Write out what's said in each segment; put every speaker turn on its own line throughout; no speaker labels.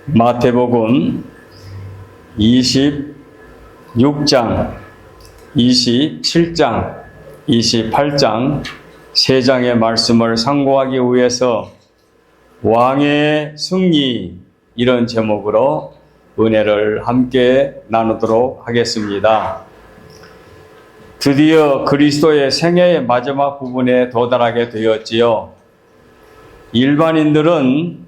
마태복음 26장, 27장, 28장 세 장의 말씀을 상고하기 위해서 왕의 승리 이런 제목으로 은혜를 함께 나누도록 하겠습니다. 드디어 그리스도의 생애의 마지막 부분에 도달하게 되었지요. 일반인들은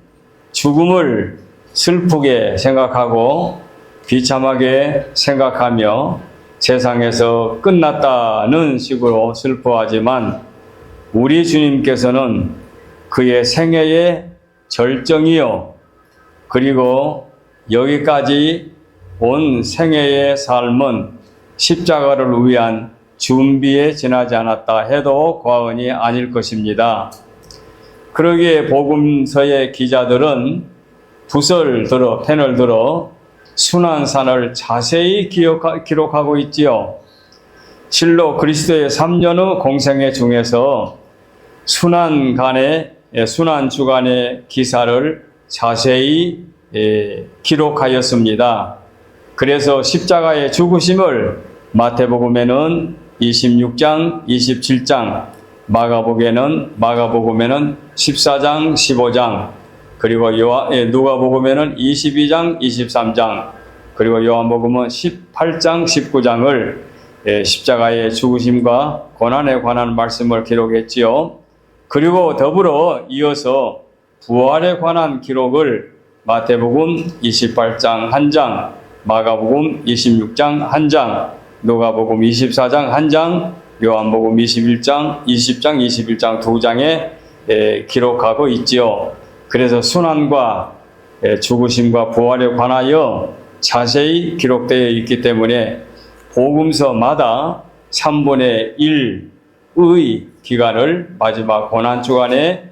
죽음을 슬프게 생각하고 비참하게 생각하며 세상에서 끝났다는 식으로 슬퍼하지만 우리 주님께서는 그의 생애의 절정이요 그리고 여기까지 온 생애의 삶은 십자가를 위한 준비에 지나지 않았다 해도 과언이 아닐 것입니다. 그러기에 복음서의 기자들은 붓을 들어 펜을 들어 순환산을 자세히 기록하고 있지요. 실로 그리스도의 3년 후 공생애 중에서 순환주간의 기사를 자세히 기록하였습니다. 그래서 십자가의 죽으심을 마태복음에는 26장, 27장, 마가복음에는 14장, 15장, 그리고 누가복음에는 22장, 23장, 그리고 요한복음은 18장, 19장을 십자가의 죽으심과 고난에 관한 말씀을 기록했지요. 그리고 더불어 이어서 부활에 관한 기록을 마태복음 28장 1장, 마가복음 26장 1장, 누가복음 24장 1장, 요한복음 21장, 20장, 21장 2장에 기록하고 있지요. 그래서 순환과 죽으심과 부활에 관하여 자세히 기록되어 있기 때문에 복음서마다 3분의 1의 기간을 마지막 고난주간에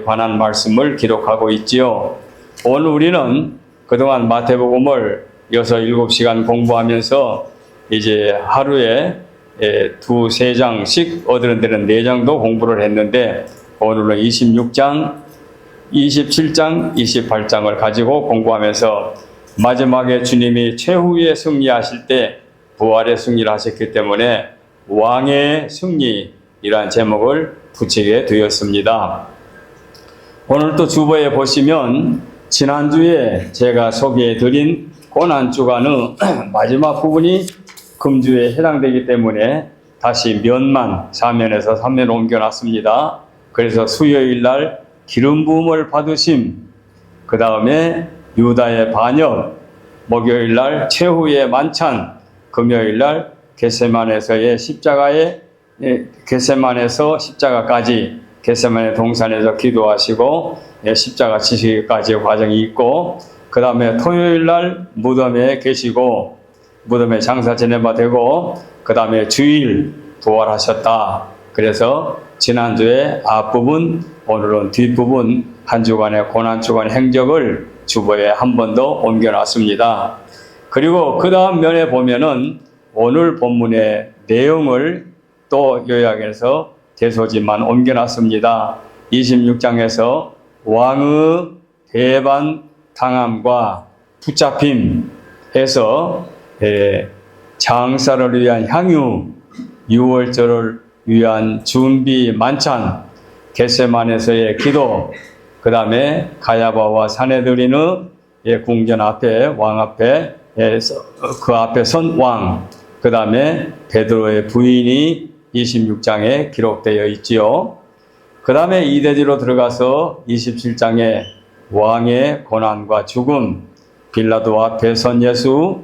관한 말씀을 기록하고 있지요. 오늘 우리는 그동안 마태복음을 6, 7시간 공부하면서 이제 하루에 2, 3장씩 어떤 데는 4장도 공부를 했는데 오늘은 26장, 27장, 28장을 가지고 공부하면서 마지막에 주님이 최후의 승리하실 때 부활의 승리를 하셨기 때문에 왕의 승리이라는 제목을 붙이게 되었습니다. 오늘 또 주보에 보시면 지난주에 제가 소개해드린 고난주간의 마지막 부분이 금주에 해당되기 때문에 다시 면만 4면에서 3면 옮겨놨습니다. 그래서 수요일 날 기름 부음을 받으심, 그 다음에 유다의 반역, 목요일 날 최후의 만찬, 금요일 날 겟세마네에서의 겟세마네에서 십자가까지, 겟세마네 동산에서 기도하시고 십자가 지시기까지의 과정이 있고, 그 다음에 토요일 날 무덤에 계시고 무덤에 장사 지내바 되고, 그 다음에 주일 부활하셨다. 그래서 지난주에 앞부분, 오늘은 뒷부분 한 주간의 고난주간 행적을 주보에 한 번 더 옮겨놨습니다. 그리고 그 다음 면에 보면은 오늘 본문의 내용을 또 요약해서 대소지만 옮겨놨습니다. 26장에서 왕의 배반 당함과 붙잡힘 해서 장사를 위한 향유, 6월절을 위한 준비 만찬, 겟세마네에서의 기도, 그 다음에 가야바와 사내들인의 궁전 앞에 왕 앞에 그 앞에 선 왕, 그 다음에 베드로의 부인이 26장에 기록되어 있지요. 그 다음에 이대지로 들어가서 27장에 왕의 고난과 죽음, 빌라도 앞에 선 예수,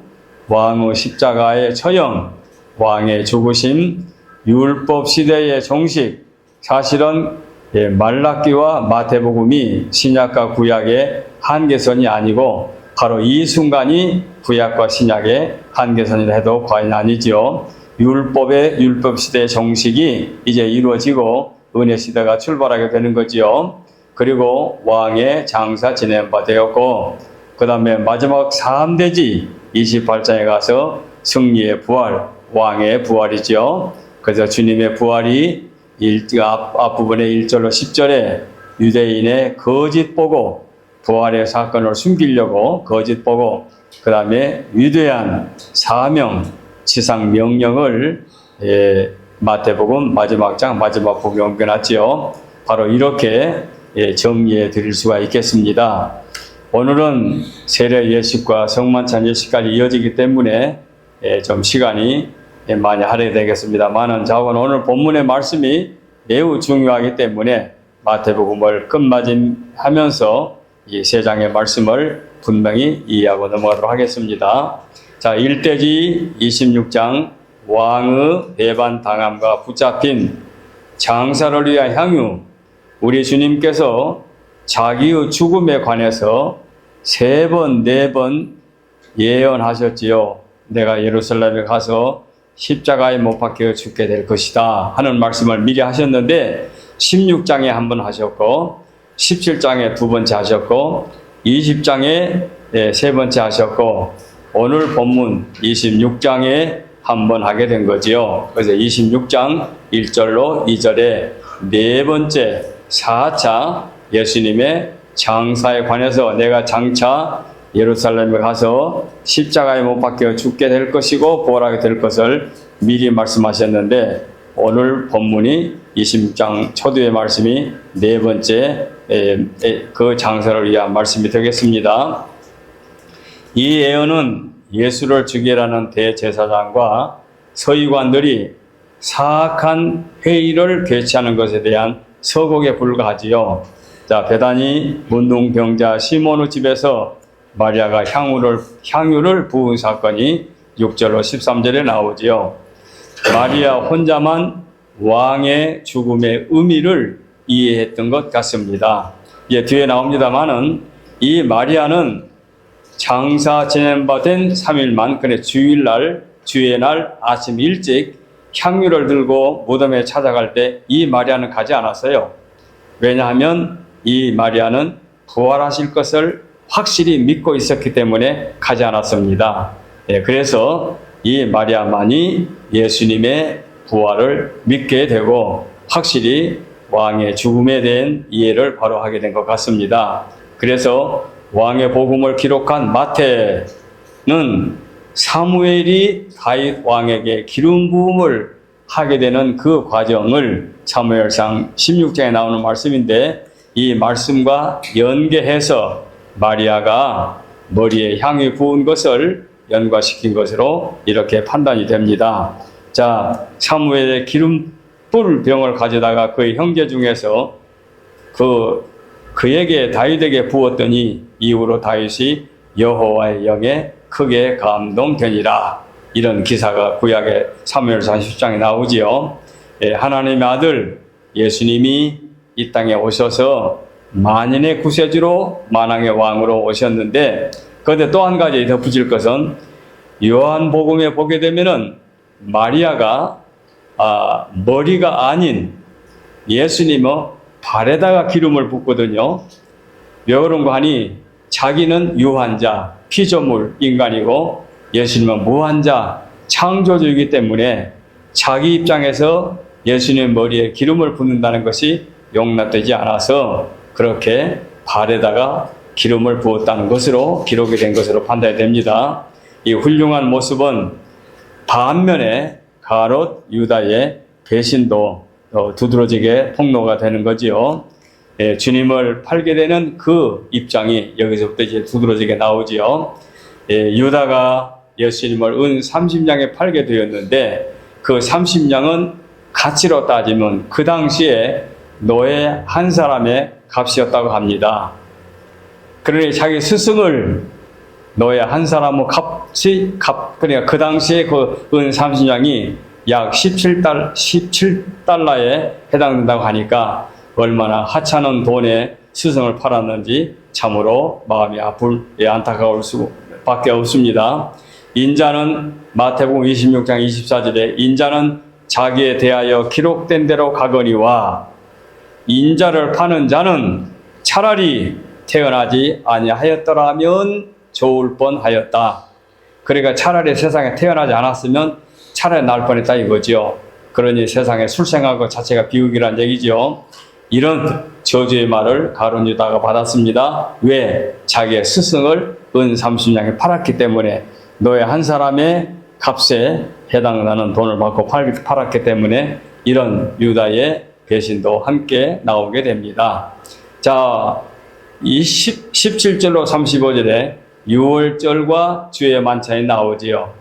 왕의 십자가의 처형, 왕의 죽으심, 율법 시대의 종식. 사실은 말라기와 마태복음이 신약과 구약의 한계선이 아니고 바로 이 순간이 구약과 신약의 한계선이라 해도 과언이 아니죠. 율법 시대의 종식이 이제 이루어지고 은혜 시대가 출발하게 되는 거지요. 그리고 왕의 장사 지낸 바 되었고, 그 다음에 마지막 3대지 28장에 가서 승리의 부활, 왕의 부활이죠. 그래서 주님의 부활이 앞부분의 1절로 10절에 유대인의 거짓 보고 부활의 사건을 숨기려고 거짓 보고 그 다음에 위대한 사명, 지상 명령을 마태복음 마지막 장 마지막 복음에 옮겨놨지요. 바로 이렇게 정리해 드릴 수가 있겠습니다. 오늘은 세례 예식과 성만찬 예식까지 이어지기 때문에 좀 시간이 많이 할애되겠습니다만은 자고는 오늘 본문의 말씀이 매우 중요하기 때문에 마태복음을 끝마침하면서 이 세 장의 말씀을 분명히 이해하고 넘어가도록 하겠습니다. 자, 1대지 26장 왕의 배반 당함과 붙잡힌 장사를 위한 향유. 우리 주님께서 자기의 죽음에 관해서 3번, 4번 예언하셨지요. 내가 예루살렘에 가서 십자가에 못 박혀 죽게 될 것이다 하는 말씀을 미리 하셨는데 16장에 한 번 하셨고 17장에 2번째 하셨고 20장에 3번째 하셨고 오늘 본문 26장에 한 번 하게 된 거지요. 그래서 26장 1절로 2절에 4번째 4차 예수님의 장사에 관해서 내가 장차 예루살렘에 가서 십자가에 못 박혀 죽게 될 것이고 부활하게 될 것을 미리 말씀하셨는데 오늘 본문이 26장 초두의 말씀이 4번째 그 장사를 위한 말씀이 되겠습니다. 이 예언은 예수를 죽이라는 대제사장과 서기관들이 사악한 회의를 개최하는 것에 대한 서곡에 불과하지요. 자, 베다니 문둥병자 시몬의 집에서 마리아가 향유를 부은 사건이 6절로 13절에 나오지요. 마리아 혼자만 왕의 죽음의 의미를 이해했던 것 같습니다. 예, 뒤에 나옵니다만은 이 마리아는 장사 지낸 바 된 3일만 그래 주의 날 아침 일찍 향유를 들고 무덤에 찾아갈 때 이 마리아는 가지 않았어요. 왜냐하면 이 마리아는 부활하실 것을 확실히 믿고 있었기 때문에 가지 않았습니다. 예, 그래서 이 마리아만이 예수님의 부활을 믿게 되고 확실히 왕의 죽음에 대한 이해를 바로 하게 된 것 같습니다. 그래서 왕의 복음을 기록한 마태는 사무엘이 다윗 왕에게 기름 부음을 하게 되는 그 과정을 사무엘상 16장에 나오는 말씀인데 이 말씀과 연계해서 마리아가 머리에 향이 부은 것을 연관시킨 것으로 이렇게 판단이 됩니다. 자, 사무엘의 기름불 병을 가져다가 그의 형제 중에서 그에게 다윗에게 부었더니 이후로 다윗이 여호와의 영에 크게 감동되니라. 이런 기사가 구약의 사무엘상 10장에 나오지요. 하나님의 아들 예수님이 이 땅에 오셔서 만인의 구세주로 만왕의 왕으로 오셨는데 그런데 또 한 가지 덧붙일 것은 요한복음에 보게 되면은 마리아가 머리가 아닌 예수님의 발에다가 기름을 붓거든요. 왜 그런가 하니 자기는 유한자, 피조물 인간이고 예수님은 무한자, 창조주이기 때문에 자기 입장에서 예수님의 머리에 기름을 붓는다는 것이 용납되지 않아서 그렇게 발에다가 기름을 부었다는 것으로 기록이 된 것으로 판단이 됩니다. 이 훌륭한 모습은 반면에 가롯 유다의 배신도 두드러지게 폭로가 되는 거지요. 주님을 팔게 되는 그 입장이 여기서부터 이제 두드러지게 나오지요. 유다가 예수님을 은 30냥에 팔게 되었는데 그 30냥은 가치로 따지면 그 당시에 노예 한 사람의 값이었다고 합니다. 그러니 자기 스승을 노예 한 사람의 그러니까 그 당시에 그 은 30냥이 약 17달러에 해당된다고 하니까 얼마나 하찮은 돈에 스승을 팔았는지 참으로 마음이 안타까울 수밖에 없습니다. 인자는 마태복음 26장 24절에 인자는 자기에 대하여 기록된 대로 가거니와 인자를 파는 자는 차라리 태어나지 아니하였더라면 좋을 뻔하였다. 그러니까 차라리 세상에 태어나지 않았으면 차라리 날 뻔했다 이거죠. 그러니 세상에 출생한 것 자체가 비극이란 얘기죠. 이런 저주의 말을 가룟 유다가 받았습니다. 왜? 자기의 스승을 은 30냥에 팔았기 때문에, 너의 한 사람의 값에 해당하는 돈을 받고 팔았기 때문에 이런 유다의 배신도 함께 나오게 됩니다. 자, 이 17절로 35절에 유월절과 주의 만찬이 나오지요.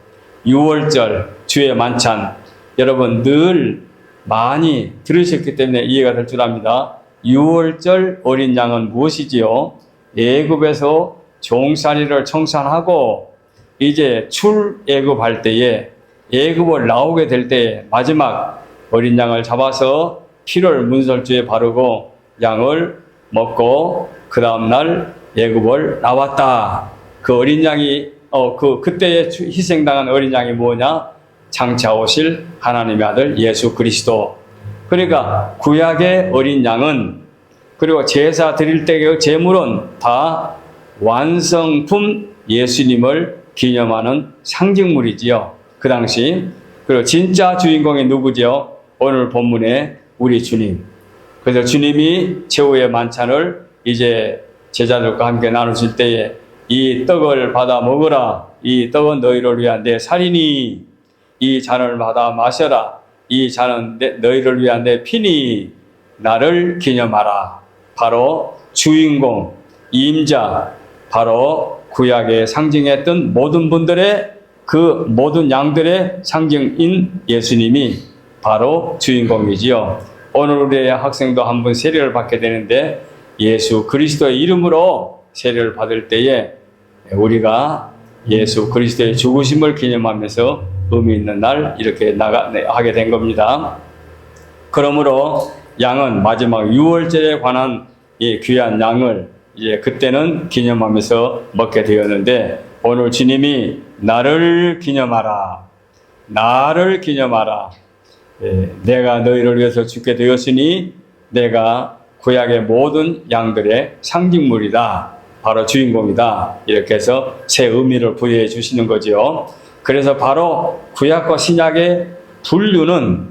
유월절, 주의 만찬. 여러분 늘 많이 들으셨기 때문에 이해가 될 줄 압니다. 유월절 어린 양은 무엇이지요? 애굽에서 종살이를 청산하고 이제 출애굽할 때에, 애굽을 나오게 될 때에 마지막 어린 양을 잡아서 피를 문설주에 바르고 양을 먹고 그 다음날 애굽을 나왔다. 그 어린 양이 그때에 희생당한 어린 양이 뭐냐? 장차 오실 하나님의 아들 예수 그리스도. 그러니까 구약의 어린 양은, 그리고 제사 드릴 때의 제물은 다 완성품 예수님을 기념하는 상징물이지요. 그 당시. 그리고 진짜 주인공이 누구지요? 오늘 본문에 우리 주님. 그래서 주님이 최후의 만찬을 이제 제자들과 함께 나누실 때에 이 떡을 받아 먹으라. 이 떡은 너희를 위한 내 살이니, 이 잔을 받아 마셔라. 이 잔은 너희를 위한 내 피니, 나를 기념하라. 바로 주인공, 임자, 바로 구약에 상징했던 모든 분들의, 그 모든 양들의 상징인 예수님이 바로 주인공이지요. 오늘 우리의 학생도 한번 세례를 받게 되는데, 예수 그리스도의 이름으로 세례를 받을 때에 우리가 예수 그리스도의 죽으심을 기념하면서 의미 있는 날 이렇게 하게 된 겁니다. 그러므로 양은 마지막 유월절에 관한 이 귀한 양을 이제 그때는 기념하면서 먹게 되었는데, 오늘 주님이 나를 기념하라. 나를 기념하라. 내가 너희를 위해서 죽게 되었으니 내가 구약의 모든 양들의 상징물이다. 바로 주인공이다. 이렇게 해서 새 의미를 부여해 주시는 거지요. 그래서 바로 구약과 신약의 분리는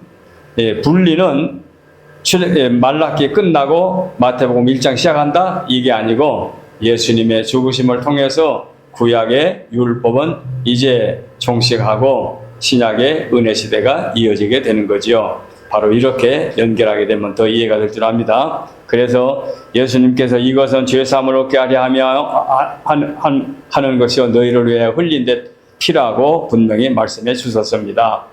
말라기 끝나고 마태복음 1장 시작한다? 이게 아니고, 예수님의 죽으심을 통해서 구약의 율법은 이제 종식하고 신약의 은혜 시대가 이어지게 되는 거지요. 바로 이렇게 연결하게 되면 더 이해가 될 줄 압니다. 그래서 예수님께서 이것은 죄사함을 얻게 하려 하는 것이요 너희를 위해 흘린 데 피라고 분명히 말씀해 주셨습니다.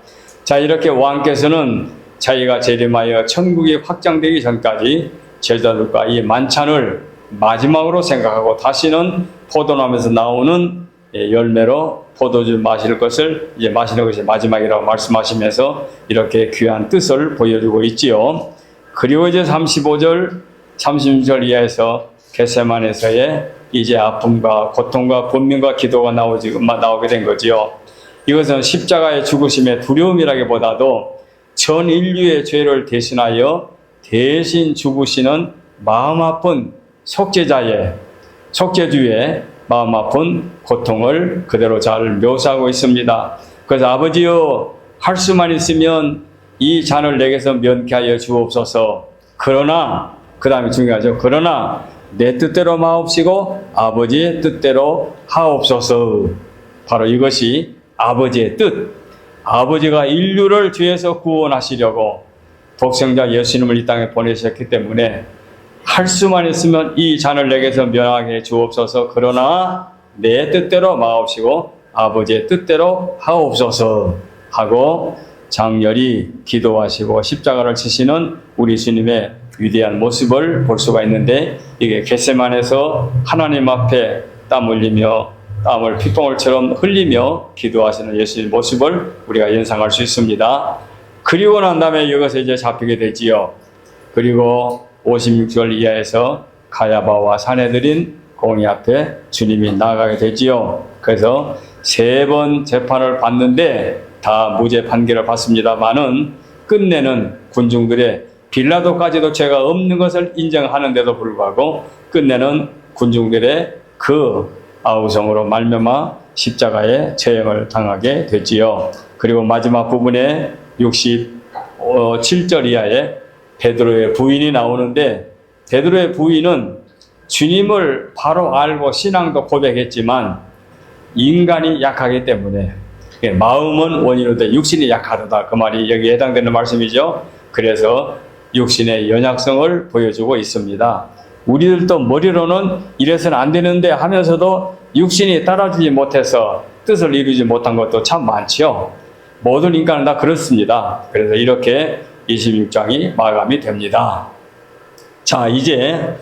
자, 이렇게 왕께서는 자기가 재림하여 천국이 확장되기 전까지 제자들과 이 만찬을 마지막으로 생각하고, 다시는 포도나무에서 나오는 열매로 포도주 마실 것을 이제 마시는 것이 마지막이라고 말씀하시면서 이렇게 귀한 뜻을 보여주고 있지요. 그리고 이제 35절, 36절 이하에서 겟세마네에서의 이제 아픔과 고통과 분명과 기도가 나오게 된 거지요. 이것은 십자가의 죽으심의 두려움이라기보다도 전 인류의 죄를 대신하여 대신 죽으시는 마음 아픈 속죄주의 마음 아픈 고통을 그대로 잘 묘사하고 있습니다. 그래서 아버지여, 할 수만 있으면 이 잔을 내게서 면케하여 주옵소서. 그러나, 그 다음에 중요하죠. 그러나 내 뜻대로 마옵시고 아버지의 뜻대로 하옵소서. 바로 이것이 아버지의 뜻. 아버지가 인류를 죄에서 구원하시려고 독생자 예수님을 이 땅에 보내셨기 때문에 할 수만 있으면 이 잔을 내게서 면하게 주옵소서. 그러나 내 뜻대로 마옵시고 아버지의 뜻대로 하옵소서 하고 장렬히 기도하시고 십자가를 치시는 우리 주님의 위대한 모습을 볼 수가 있는데, 이게 겟세마네에서 하나님 앞에 땀 흘리며 피똥을처럼 흘리며 기도하시는 예수님의 모습을 우리가 연상할 수 있습니다. 그리고 난 다음에 이것에 이제 잡히게 되지요. 그리고 56절 이하에서 가야바와 사내들인 공의 앞에 주님이 나가게 되지요. 그래서 3번 재판을 받는데 다 무죄 판결을 받습니다만은 끝내는 군중들의, 빌라도까지도 죄가 없는 것을 인정하는데도 불구하고 끝내는 군중들의 그 아우성으로 말미암아 십자가에 처형을 당하게 되지요. 그리고 마지막 부분에 67절 이하에 베드로의 부인이 나오는데, 베드로의 부인은 주님을 바로 알고 신앙도 고백했지만 인간이 약하기 때문에, 마음은 원인으로되 육신이 약하다, 그 말이 여기에 해당되는 말씀이죠. 그래서 육신의 연약성을 보여주고 있습니다. 우리들도 머리로는 이래서는 안 되는데 하면서도 육신이 따라주지 못해서 뜻을 이루지 못한 것도 참 많지요. 모든 인간은 다 그렇습니다. 그래서 이렇게 26장이 마감이 됩니다. 자, 이제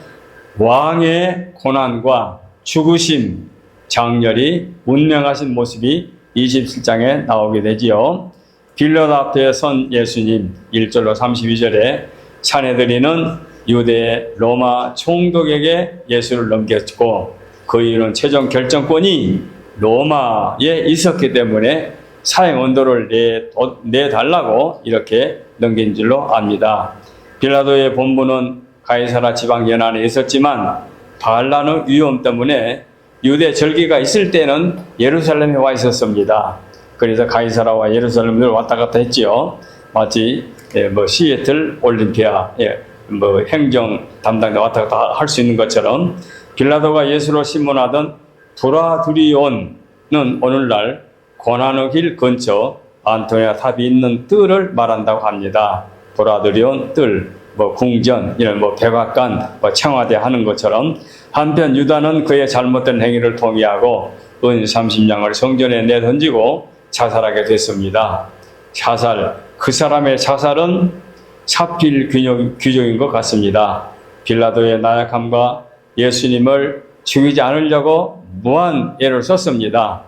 왕의 고난과 죽으심, 장렬히 운명하신 모습이 27장에 나오게 되지요. 빌라도 앞에 선 예수님, 1절로 32절에 사내들이는 유대 로마 총독에게 예수를 넘겼고, 그 이유는 최종 결정권이 로마에 있었기 때문에 사형 언도를 내달라고 이렇게 넘긴 줄로 압니다. 빌라도의 본부는 가이사라 지방 연안에 있었지만 반란의 위험 때문에 유대 절기가 있을 때는 예루살렘에 와 있었습니다. 그래서 가이사라와 예루살렘을 왔다 갔다 했지요. 마치 시애틀 올림피아 행정 담당자 왔다 갔다 할 수 있는 것처럼, 빌라도가 예수로 신문하던 브라두리온은 오늘날 고난의 길 근처 안토니아 탑이 있는 뜰을 말한다고 합니다. 브라두리온 뜰, 궁전, 이런 백악관, 청와대 하는 것처럼. 한편 유다는 그의 잘못된 행위를 동의하고 은 30냥을 성전에 내던지고 자살하게 됐습니다. 자살, 그 사람의 자살은 사필 규정인 것 같습니다. 빌라도의 나약함과 예수님을 죽이지 않으려고 무한 애를 썼습니다.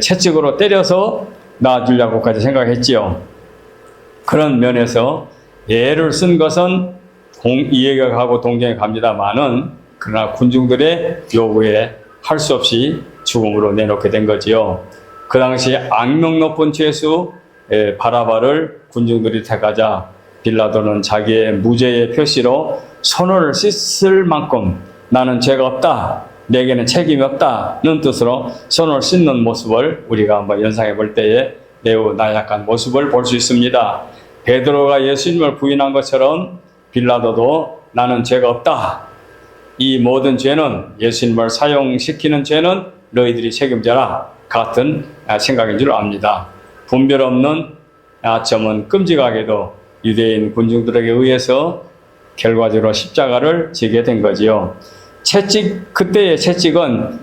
채찍으로 때려서 놔주려고까지 생각했지요. 그런 면에서 애를 쓴 것은 이해가 가고 동정이 갑니다만은, 그러나 군중들의 요구에 할 수 없이 죽음으로 내놓게 된 거지요. 그 당시 악명 높은 죄수 바라바를 군중들이 택하자 빌라도는 자기의 무죄의 표시로 손을 씻을 만큼 나는 죄가 없다, 내게는 책임이 없다는 뜻으로 손을 씻는 모습을 우리가 한번 연상해 볼 때에 매우 나약한 모습을 볼 수 있습니다. 베드로가 예수님을 부인한 것처럼 빌라도도 나는 죄가 없다, 이 모든 죄는, 예수님을 사용시키는 죄는 너희들이 책임져라, 같은 생각인 줄 압니다. 분별 없는 점은 끔찍하게도 유대인 군중들에게 의해서 결과적으로 십자가를 지게 된 거지요. 그때의 채찍은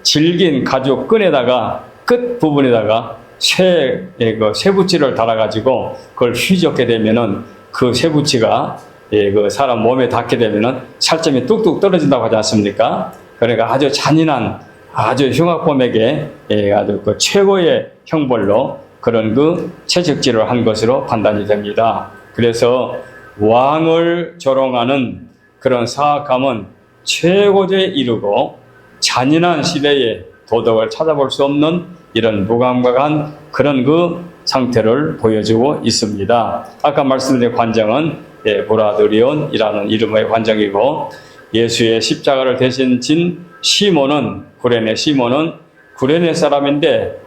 질긴 가죽 끈에다가, 끝 부분에다가 쇠붙이를 달아가지고 그걸 휘젓게 되면은 그 쇠붙이가 그 사람 몸에 닿게 되면은 살점이 뚝뚝 떨어진다고 하지 않습니까? 그러니까 아주 잔인한, 아주 흉악범에게 아주 최고의 형벌로 그런 채찍질을 한 것으로 판단이 됩니다. 그래서 왕을 조롱하는 그런 사악함은 최고조에 이르고 잔인한 시대에 도덕을 찾아볼 수 없는 이런 무감각한 그런 상태를 보여주고 있습니다. 아까 말씀드린 관정은 브라두리온이라는 이름의 관정이고, 예수의 십자가를 대신 진 시몬은, 구레네 사람인데,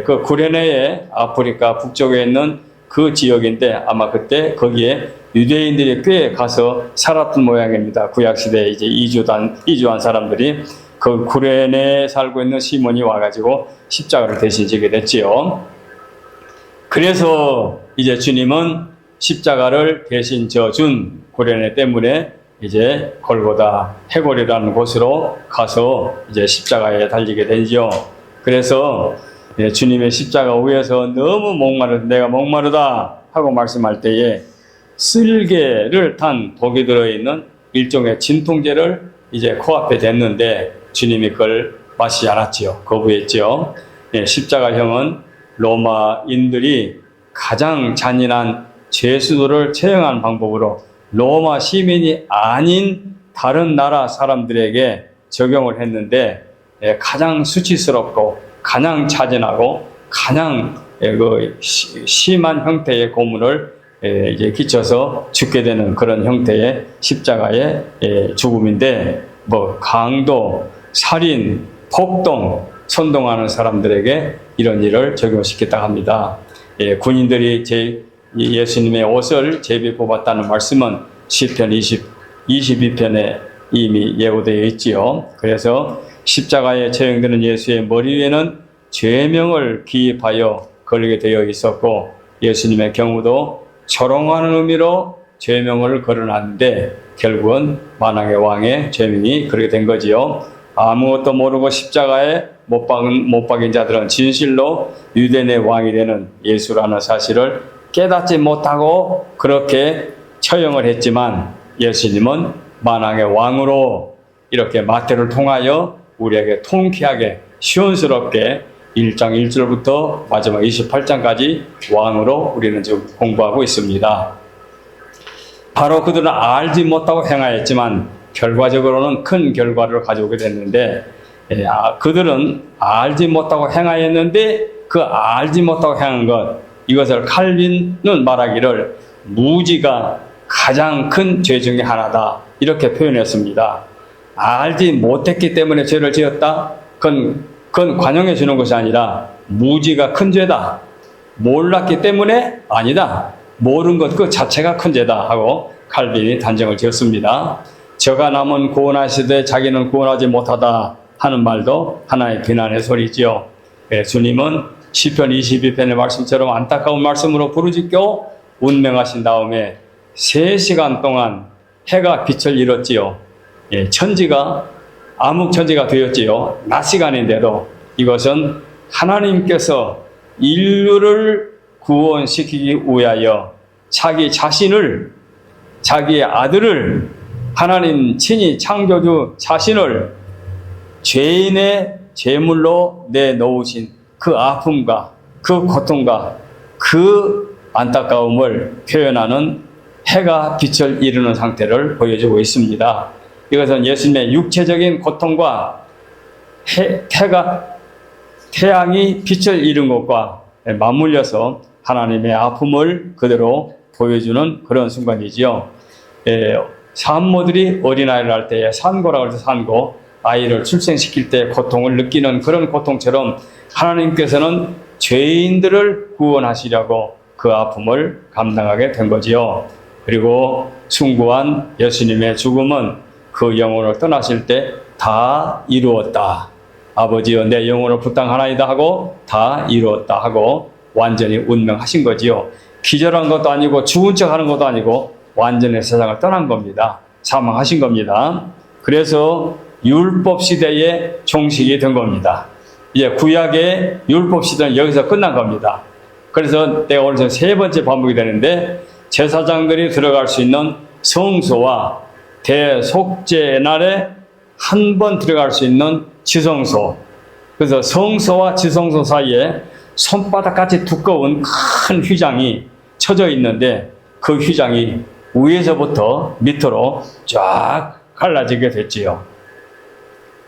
그 구레네의 아프리카 북쪽에 있는 그 지역인데, 아마 그때 거기에 유대인들이 꽤 가서 살았던 모양입니다. 구약시대에 이제 이주한 사람들이 그 구레네에 살고 있는 시몬이 와가지고 십자가를 대신 지게 됐지요. 그래서 이제 주님은 십자가를 대신 져준 구레네 때문에 이제 골고다 해골이라는 곳으로 가서 이제 십자가에 달리게 되죠. 그래서 주님의 십자가 위에서 너무 내가 목마르다 하고 말씀할 때에 쓸개를 탄 독이 들어있는 일종의 진통제를 이제 코앞에 댔는데 주님이 그걸 마시지 않았지요. 거부했지요. 십자가형은 로마인들이 가장 잔인한 죄수들을 처형한 방법으로 로마 시민이 아닌 다른 나라 사람들에게 적용을 했는데, 가장 수치스럽고 가장 잔인하고 가장 심한 형태의 고문을 이제 끼쳐서 죽게 되는 그런 형태의 십자가의 죽음인데, 강도, 살인, 폭동, 선동하는 사람들에게 이런 일을 적용시켰다고 합니다. 군인들이 이 예수님의 옷을 제비 뽑았다는 말씀은 시편 22편에 이미 예고되어 있지요. 그래서 십자가에 처형되는 예수의 머리 위에는 죄명을 기입하여 걸리게 되어 있었고, 예수님의 경우도 조롱하는 의미로 죄명을 걸어놨는데 결국은 만왕의 왕의 죄명이 그렇게 된 거지요. 아무것도 모르고 십자가에 못 박인 자들은 진실로 유대인의 왕이 되는 예수라는 사실을 깨닫지 못하고 그렇게 처형을 했지만, 예수님은 만왕의 왕으로 이렇게 마태를 통하여 우리에게 통쾌하게 시원스럽게 1장 1절부터 마지막 28장까지 왕으로 우리는 지금 공부하고 있습니다. 바로 그들은 알지 못하고 행하였지만 결과적으로는 큰 결과를 가져오게 됐는데, 그들은 알지 못하고 행하였는데 그 알지 못하고 행한 것, 이것을 칼빈은 말하기를 무지가 가장 큰 죄 중에 하나다, 이렇게 표현했습니다. 알지 못했기 때문에 죄를 지었다? 그건 관용해 주는 것이 아니라 무지가 큰 죄다. 몰랐기 때문에 아니다. 모르는 것 그 자체가 큰 죄다 하고 칼빈이 단정을 지었습니다. 저가 남은 구원하시되 자기는 구원하지 못하다 하는 말도 하나의 비난의 소리지요. 주님은 시편 22편의 말씀처럼 안타까운 말씀으로 부르짖고 운명하신 다음에 3시간 동안 해가 빛을 잃었지요. 천지가 암흑천지가 되었지요. 낮 시간인데도 이것은 하나님께서 인류를 구원시키기 위하여 자기 자신을, 자기의 아들을, 하나님 친히 창조주 자신을 죄인의 제물로 내놓으신 그 아픔과 그 고통과 그 안타까움을 표현하는 해가 빛을 이루는 상태를 보여주고 있습니다. 이것은 예수님의 육체적인 고통과 태양이 빛을 잃은 것과 맞물려서 하나님의 아픔을 그대로 보여주는 그런 순간이지요. 산모들이 어린아이를 할 때에 산고라고 해서 산고, 아이를 출생시킬 때 고통을 느끼는 그런 고통처럼 하나님께서는 죄인들을 구원하시려고 그 아픔을 감당하게 된 거지요. 그리고 숭고한 예수님의 죽음은 그 영혼을 떠나실 때 다 이루었다. 아버지여 내 영혼을 부탁하나이다 하고 다 이루었다 하고 완전히 운명하신 거지요. 기절한 것도 아니고 죽은 척 하는 것도 아니고 완전히 세상을 떠난 겁니다. 사망하신 겁니다. 그래서 율법 시대의 종식이 된 겁니다. 이제 구약의 율법 시대는 여기서 끝난 겁니다. 그래서 내가 오늘 3번째 반복이 되는데, 제사장들이 들어갈 수 있는 성소와 대속죄 날에 한 번 들어갈 수 있는 지성소, 그래서 성소와 지성소 사이에 손바닥같이 두꺼운 큰 휘장이 쳐져 있는데 그 휘장이 위에서부터 밑으로 쫙 갈라지게 됐지요.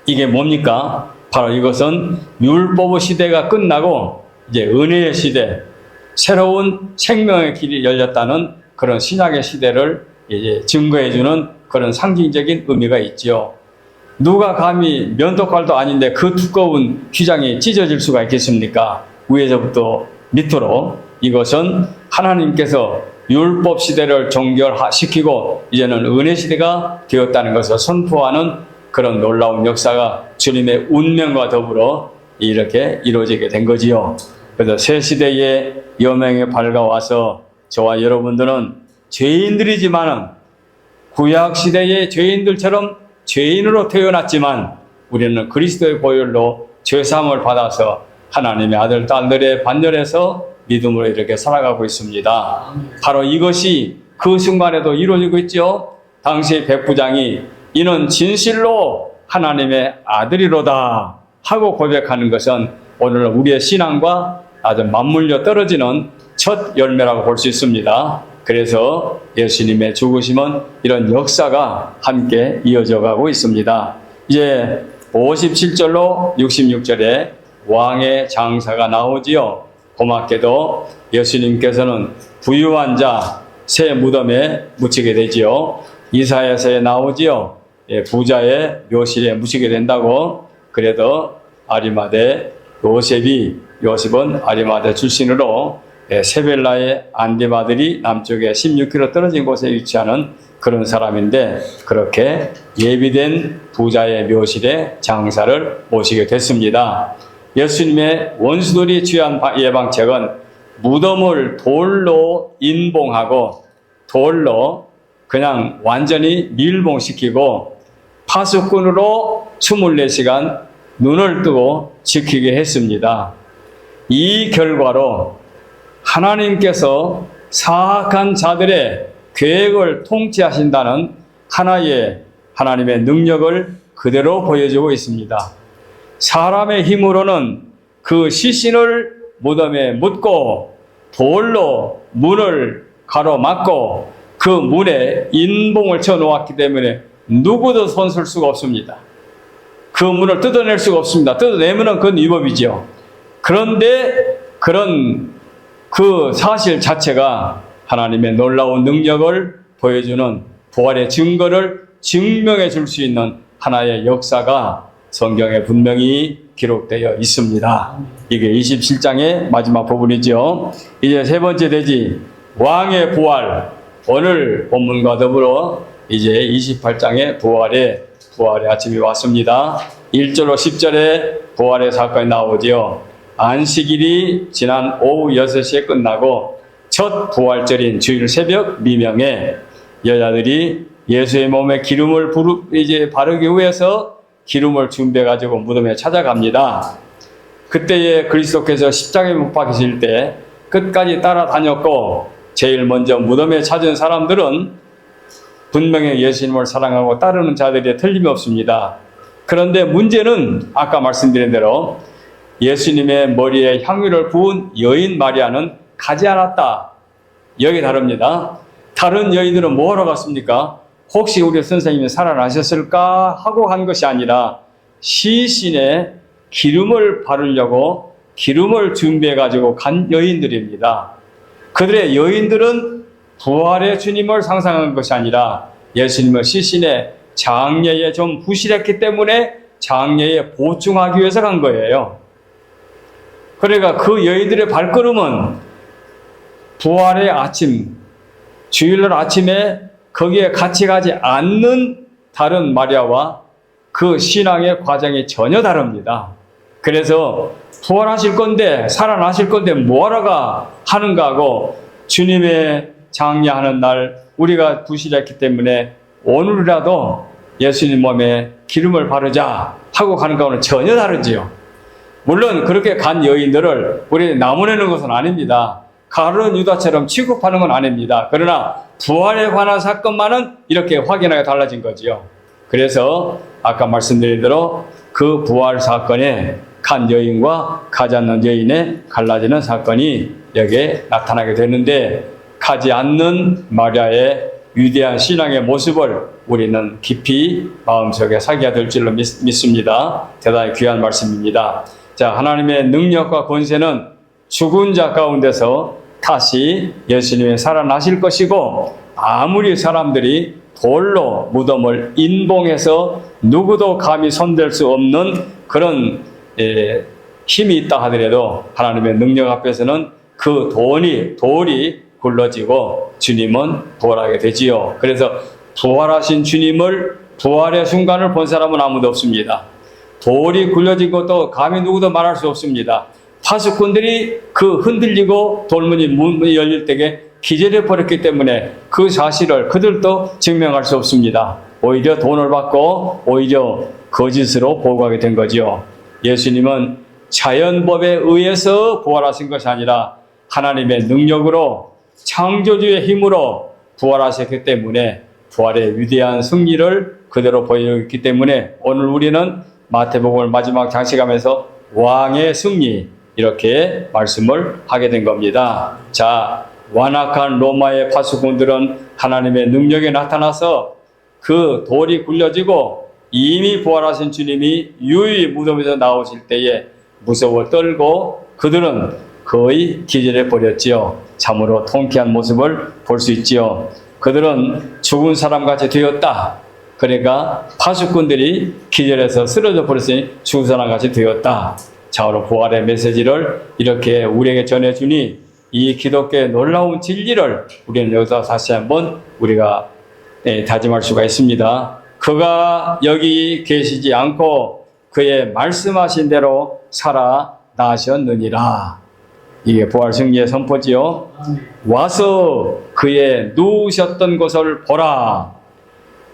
이게 뭡니까? 바로 이것은 율법 시대가 끝나고 이제 은혜의 시대, 새로운 생명의 길이 열렸다는 그런 신약의 시대를 이제 증거해주는 그런 상징적인 의미가 있지요. 누가 감히 면도칼도 아닌데 그 두꺼운 휘장이 찢어질 수가 있겠습니까? 위에서부터 밑으로. 이것은 하나님께서 율법 시대를 종결시키고 이제는 은혜 시대가 되었다는 것을 선포하는 그런 놀라운 역사가 주님의 운명과 더불어 이렇게 이루어지게 된 거지요. 그래서 새 시대의 여명이 밝아와서 저와 여러분들은 죄인들이지만은 구약 시대의 죄인들처럼 죄인으로 태어났지만 우리는 그리스도의 보혈로 죄사함을 받아서 하나님의 아들, 딸들의 반열에서 믿음으로 이렇게 살아가고 있습니다. 바로 이것이 그 순간에도 이루어지고 있죠. 당시 백부장이 이는 진실로 하나님의 아들이로다 하고 고백하는 것은 오늘 우리의 신앙과 아주 맞물려 떨어지는 첫 열매라고 볼 수 있습니다. 그래서 예수님의 죽으심은 이런 역사가 함께 이어져 가고 있습니다. 이제 57절로 66절에 왕의 장사가 나오지요. 고맙게도 예수님께서는 부유한 자 새 무덤에 묻히게 되지요. 이사야서에 나오지요. 부자의 묘실에 묻히게 된다고. 그래도 요셉은 아리마대 출신으로 세벨라의 안디바들이 남쪽에 16km 떨어진 곳에 위치하는 그런 사람인데, 그렇게 예비된 부자의 묘실에 장사를 모시게 됐습니다. 예수님의 원수들이 취한 예방책은 무덤을 돌로 인봉하고 돌로 그냥 완전히 밀봉시키고 파수꾼으로 24시간 눈을 뜨고 지키게 했습니다. 이 결과로 하나님께서 사악한 자들의 계획을 통치하신다는 하나의 하나님의 능력을 그대로 보여주고 있습니다. 사람의 힘으로는 그 시신을 무덤에 묻고 돌로 문을 가로막고 그 문에 인봉을 쳐 놓았기 때문에 누구도 손쓸 수가 없습니다. 그 문을 뜯어낼 수가 없습니다. 뜯어내면 그건 위법이죠. 그런데 그런 그 사실 자체가 하나님의 놀라운 능력을 보여주는 부활의 증거를 증명해 줄 수 있는 하나의 역사가 성경에 분명히 기록되어 있습니다. 이게 27장의 마지막 부분이죠. 이제 세 번째 대지 왕의 부활, 오늘 본문과 더불어 이제 28장의 부활의 아침이 왔습니다. 1절로 10절에 부활의 사건이 나오지요. 안식일이 지난 오후 6시에 끝나고 첫 부활절인 주일 새벽 미명에 여자들이 예수의 몸에 기름을 바르기 위해서 기름을 준비해가지고 무덤에 찾아갑니다. 그때에 그리스도께서 십자가에 못 박히실 때 끝까지 따라다녔고 제일 먼저 무덤에 찾은 사람들은 분명히 예수님을 사랑하고 따르는 자들이 틀림이 없습니다. 그런데 문제는 아까 말씀드린 대로 예수님의 머리에 향유를 부은 여인 마리아는 가지 않았다. 여기 다릅니다. 다른 여인들은 뭐하러 갔습니까? 혹시 우리 선생님이 살아나셨을까 하고 한 것이 아니라 시신에 기름을 바르려고 기름을 준비해가지고 간 여인들입니다. 그들의 여인들은 부활의 주님을 상상한 것이 아니라 예수님을 시신에 장례에 좀 부실했기 때문에 장례에 보충하기 위해서 간 거예요. 그러니까 그 여인들의 발걸음은 부활의 아침, 주일날 아침에 거기에 같이 가지 않는 다른 마리아와 그 신앙의 과정이 전혀 다릅니다. 그래서 부활하실 건데, 살아나실 건데 뭐하러 하는가 하고 주님의 장례하는 날 우리가 부실했기 때문에 오늘이라도 예수님 몸에 기름을 바르자 하고 가는 거는 전혀 다르지요. 물론 그렇게 간 여인들을 우리 나무내는 것은 아닙니다. 가룟 유다처럼 취급하는 건 아닙니다. 그러나 부활에 관한 사건만은 이렇게 확연하게 달라진 거지요. 그래서 아까 말씀드린 대로 그 부활 사건에 간 여인과 가지 않는 여인의 갈라지는 사건이 여기에 나타나게 되는데, 가지 않는 마리아의 위대한 신앙의 모습을 우리는 깊이 마음속에 사기가 될 줄로 믿습니다. 대단히 귀한 말씀입니다. 자, 하나님의 능력과 권세는 죽은 자 가운데서 다시 예수님이 살아나실 것이고, 아무리 사람들이 돌로 무덤을 인봉해서 누구도 감히 손댈 수 없는 그런 힘이 있다 하더라도 하나님의 능력 앞에서는 그 돌이 굴러지고 주님은 부활하게 되지요. 그래서 부활하신 주님을, 부활의 순간을 본 사람은 아무도 없습니다. 돌이 굴려진 것도 감히 누구도 말할 수 없습니다. 파수꾼들이 그 흔들리고 문이 열릴 때에 기절해 버렸기 때문에 그 사실을 그들도 증명할 수 없습니다. 오히려 돈을 받고 오히려 거짓으로 보고하게 된 거지요. 예수님은 자연법에 의해서 부활하신 것이 아니라 하나님의 능력으로, 창조주의 힘으로 부활하셨기 때문에 부활의 위대한 승리를 그대로 보여줬기 때문에 오늘 우리는 마태복음을 마지막 장식하면서 왕의 승리, 이렇게 말씀을 하게 된 겁니다. 자, 완악한 로마의 파수꾼들은 하나님의 능력에 나타나서 그 돌이 굴려지고 이미 부활하신 주님이 유유히 무덤에서 나오실 때에 무서워 떨고 그들은 거의 기절해 버렸지요. 참으로 통쾌한 모습을 볼 수 있지요. 그들은 죽은 사람같이 되었다. 그러니까 파수꾼들이 기절해서 쓰러져 버렸으니 죽은 사람같이 되었다. 참으로 부활의 메시지를 이렇게 우리에게 전해주니 이 기독교의 놀라운 진리를 우리는 여기서 다시 한번 우리가 다짐할 수가 있습니다. 그가 여기 계시지 않고 그의 말씀하신 대로 살아나셨느니라. 이게 부활 승리의 선포지요. 와서 그의 누우셨던 곳을 보라.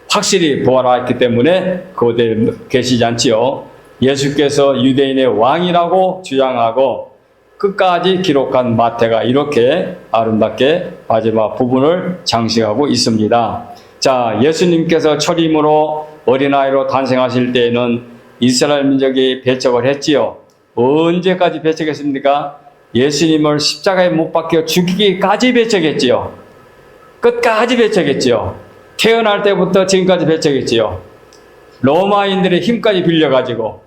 확실히 부활했기 때문에 그곳에 계시지 않지요. 예수께서 유대인의 왕이라고 주장하고 끝까지 기록한 마태가 이렇게 아름답게 마지막 부분을 장식하고 있습니다. 자, 예수님께서 초림으로 어린아이로 탄생하실 때에는 이스라엘 민족이 배척을 했지요. 언제까지 배척했습니까? 예수님을 십자가에 못 박혀 죽이기까지 배척했지요. 끝까지 배척했지요. 태어날 때부터 지금까지 배척했지요. 로마인들의 힘까지 빌려가지고.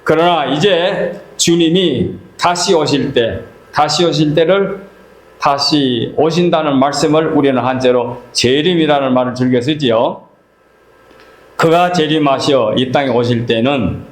그러나 이제 주님이 다시 오실 때를 다시 오신다는 말씀을 우리는 한자로 재림이라는 말을 즐겨 쓰지요. 그가 재림하셔 이 땅에 오실 때는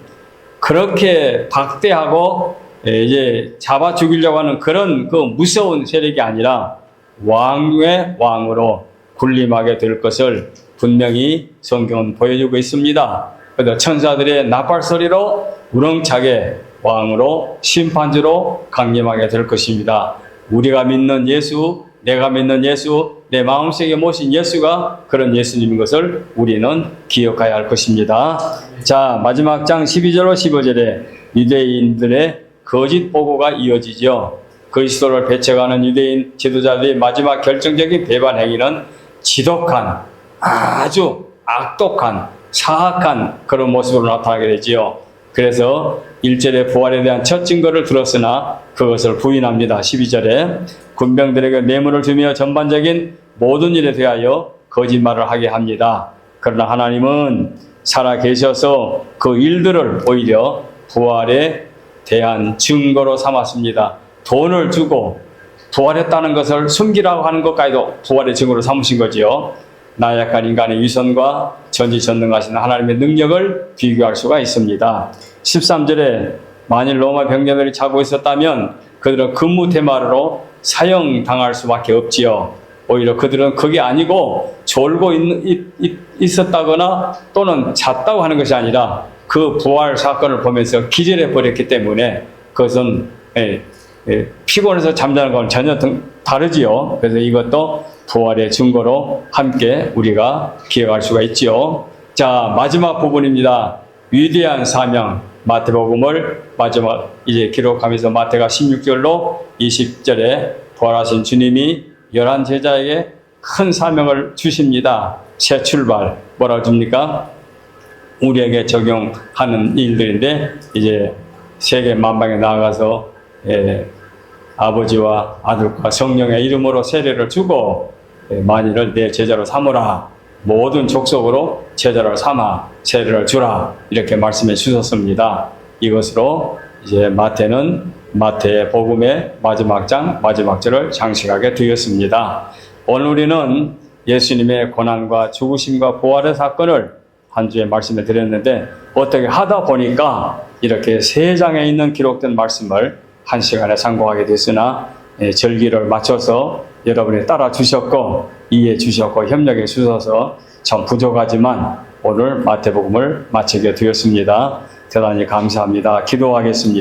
그렇게 박대하고 이제 잡아 죽이려고 하는 그런 그 무서운 세력이 아니라 왕의 왕으로 군림하게 될 것을 분명히 성경은 보여주고 있습니다. 그래서 천사들의 나팔소리로 우렁차게 왕으로 심판주로 강림하게 될 것입니다. 우리가 믿는 예수, 내가 믿는 예수, 내 마음속에 모신 예수가 그런 예수님인 것을 우리는 기억해야 할 것입니다. 자, 마지막 장 12절로 15절에 유대인들의 거짓 보고가 이어지죠. 그리스도를 배척하는 유대인 지도자들의 마지막 결정적인 배반 행위는 지독한, 아주 악독한, 사악한 그런 모습으로 나타나게 되지요. 그래서 1절에 부활에 대한 첫 증거를 들었으나 그것을 부인합니다. 12절에 군병들에게 뇌물을 주며 전반적인 모든 일에 대하여 거짓말을 하게 합니다. 그러나 하나님은 살아 계셔서 그 일들을 오히려 부활에 대한 증거로 삼았습니다. 돈을 주고 부활했다는 것을 숨기라고 하는 것까지도 부활의 증거로 삼으신 거지요. 나약한 인간의 위선과 전지전능하신 하나님의 능력을 비교할 수가 있습니다. 13절에 만일 로마 병력들이 자고 있었다면 그들은 근무 테마로 사형당할 수밖에 없지요. 오히려 그들은 그게 아니고 졸고 있었다거나 또는 잤다고 하는 것이 아니라 그 부활 사건을 보면서 기절해 버렸기 때문에 그것은 피곤해서 잠자는 건 전혀 다르지요. 그래서 이것도 부활의 증거로 함께 우리가 기억할 수가 있지요. 자, 마지막 부분입니다. 위대한 사명, 마태복음을 마지막 이제 기록하면서 마태가 16절로 20절에 부활하신 주님이 11 제자에게 큰 사명을 주십니다. 새 출발, 뭐라고 줍니까? 우리에게 적용하는 일들인데 이제 세계 만방에 나아가서 아버지와 아들과 성령의 이름으로 세례를 주고 만일을 내 제자로 삼으라. 모든 족속으로 제자를 삼아 세례를 주라. 이렇게 말씀해 주셨습니다. 이것으로 이제 마태는 마태의 복음의 마지막 장, 마지막 절을 장식하게 되었습니다. 오늘 우리는 예수님의 고난과 죽으심과 부활의 사건을 한 주에 말씀해 드렸는데 어떻게 하다 보니까 이렇게 3장에 있는 기록된 말씀을 1시간에 상고하게 됐으나 절기를 맞춰서 여러분이 따라 주셨고 이해해 주셨고 협력해 주셔서 참 부족하지만 오늘 마태복음을 마치게 되었습니다. 대단히 감사합니다. 기도하겠습니다.